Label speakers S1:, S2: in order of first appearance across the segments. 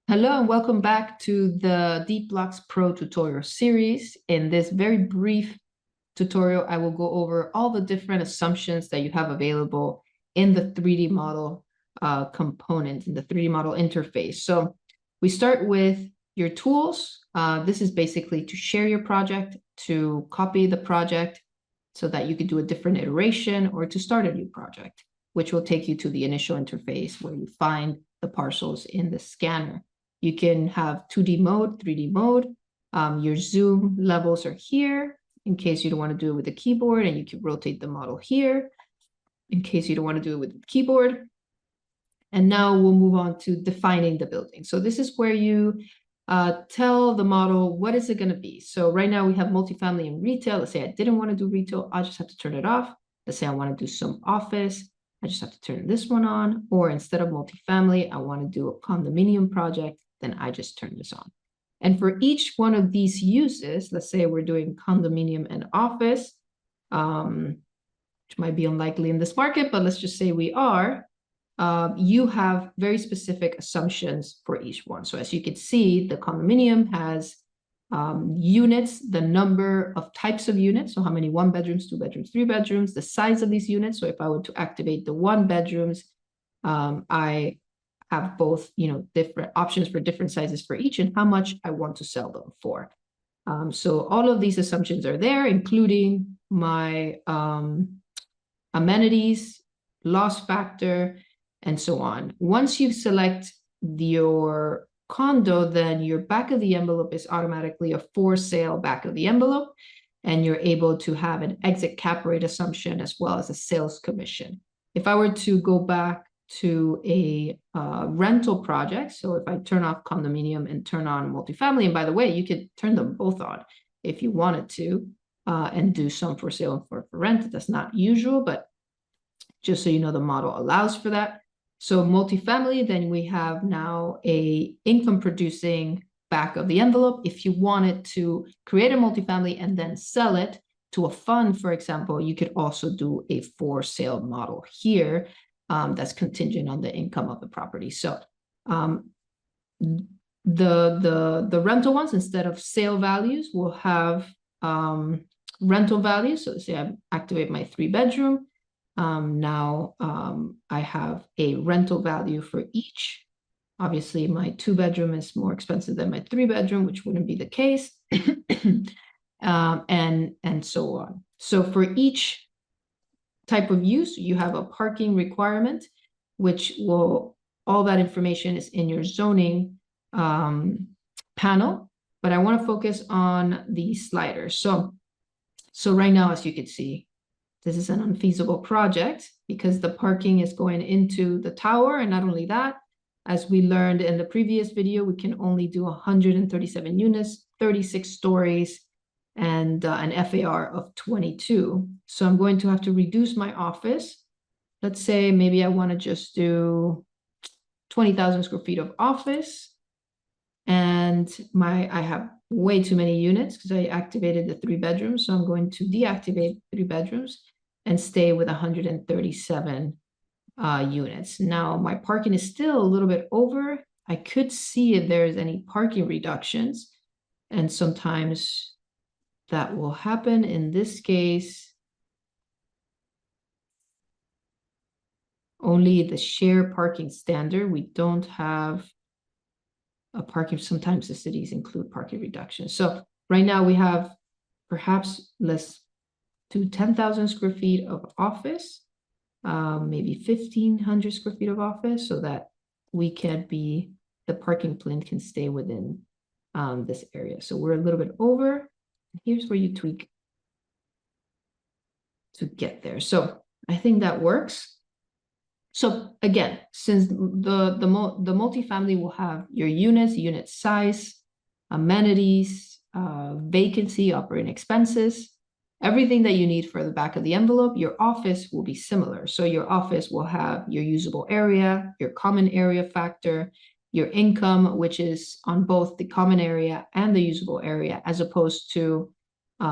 S1: Hello and welcome back to the Deepblocks Pro Tutorial Series. In this very brief tutorial, I will go over all the different assumptions that you have available in the 3D model component, in the 3D model interface. So we start with your tools. This is basically to share your project, to copy the project so that you could do a different iteration, or to start a new project, which will take you to the initial interface where you find the parcels in the scanner. You can have 2D mode, 3D mode. Your zoom levels are here in case you don't want to do it with the keyboard, and you can rotate the model here in case you don't want to do it with the keyboard. And now we'll move on to defining the building. So this is where you tell the model, what is it going to be? So right now we have multifamily and retail. Let's say I didn't want to do retail. I just have to turn it off. Let's say I want to do some office. I just have to turn this one on. Or instead of multifamily, I want to do a condominium project. Then I just turn this on. And for each one of these uses, let's say we're doing condominium and office, which might be unlikely in this market, but let's just say we are, you have very specific assumptions for each one. So as you can see, the condominium has units, the number of types of units, so how many 1 bedrooms, 2 bedrooms, 3 bedrooms, the size of these units. So if I were to activate the 1 bedrooms, I have both, different options for different sizes for each and how much I want to sell them for. So all of these assumptions are there, including my amenities, loss factor, and so on. Once you select your condo, then your back of the envelope is automatically a for sale back of the envelope, and you're able to have an exit cap rate assumption as well as a sales commission. If I were to go back to a rental project, so if I turn off condominium and turn on multifamily, and by the way, you could turn them both on if you wanted to, and do some for sale and for rent. That's not usual, but just so you know, the model allows for that. So multifamily, then we have now a income producing back of the envelope. If you wanted to create a multifamily and then sell it to a fund, for example, you could also do a for sale model here. That's contingent on the income of the property. So the rental ones, instead of sale values, will have rental values. So say I activate my 3 bedroom. Now I have a rental value for each. Obviously, my 2 bedroom is more expensive than my 3 bedroom, which wouldn't be the case, and so on. So for each type of use, you have a parking requirement, which will, all that information is in your zoning panel, but I want to focus on the sliders. So right now, as you can see, this is an unfeasible project because the parking is going into the tower. And not only that, as we learned in the previous video, we can only do 137 units, 36 stories, and an FAR of 22. So I'm going to have to reduce my office. Let's say maybe I want to just do 20,000 square feet of office. And I have way too many units because I activated the 3 bedrooms. So I'm going to deactivate 3 bedrooms and stay with 137 units. Now my parking is still a little bit over. I could see if there's any parking reductions, and sometimes that will happen. In this case, only the share parking standard. We don't have a parking. Sometimes the cities include parking reductions. So right now we have perhaps less to 10,000 square feet of office, maybe 1,500 square feet of office, so that we can be, the parking plinth can stay within this area. So we're a little bit over. Here's where you tweak to get there. So I think that works. So again, since the multifamily will have your units, unit size, amenities, vacancy, operating expenses, everything that you need for the back of the envelope, your office will be similar. So your office will have your usable area, your common area factor, your income, which is on both the common area and the usable area, as opposed to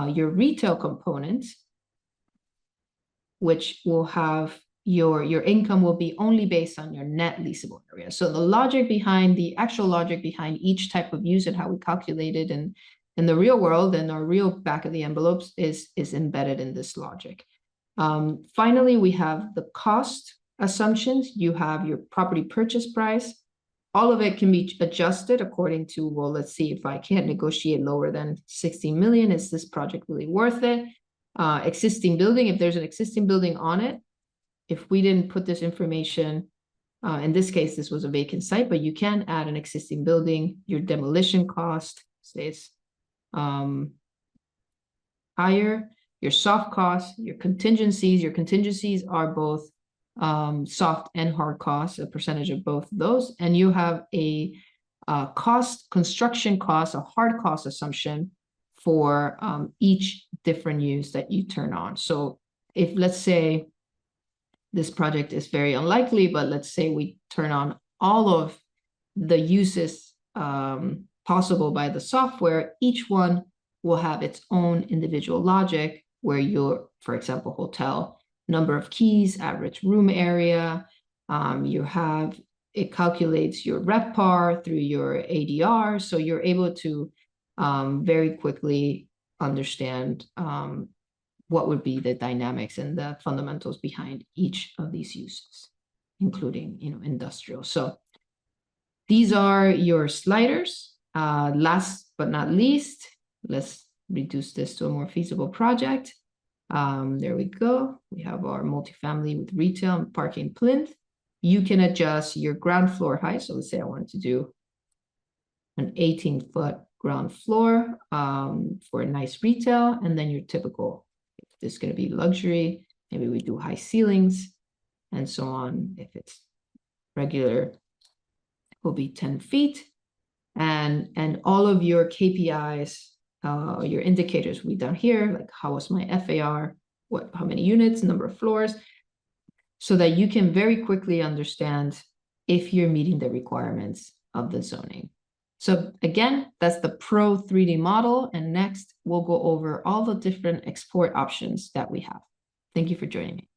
S1: your retail component, which will have your income will be only based on your net leasable area. So the actual logic behind each type of use and how we calculate it in the real world and our real back of the envelopes is embedded in this logic. Finally, we have the cost assumptions. You have your property purchase price. All of it can be adjusted according to, well, let's see, if I can't negotiate lower than 16 million, is this project really worth it? Existing building, if there's an existing building on it, if we didn't put this information, in this case, this was a vacant site, but you can add an existing building. Your demolition cost stays higher. Your soft costs, your contingencies are both soft and hard costs, a percentage of both of those. And you have a construction cost, a hard cost assumption for each different use that you turn on. So if, let's say, this project is very unlikely, but let's say we turn on all of the uses possible by the software, each one will have its own individual logic where your, for example, hotel, number of keys, average room area, it calculates your RevPAR through your ADR. So you're able to very quickly understand what would be the dynamics and the fundamentals behind each of these uses, including, industrial. So these are your sliders. Last but not least, let's reduce this to a more feasible project. There we go. We have our multifamily with retail and parking plinth. You can adjust your ground floor height. So let's say I wanted to do an 18-foot ground floor for a nice retail, and then your typical, if this is going to be luxury, maybe we do high ceilings and so on. If it's regular, it will be 10 feet. And all of your KPIs, your indicators will be down here, like how was my FAR, how many units, number of floors, so that you can very quickly understand if you're meeting the requirements of the zoning. So again, that's the Pro 3D model. And next, we'll go over all the different export options that we have. Thank you for joining me.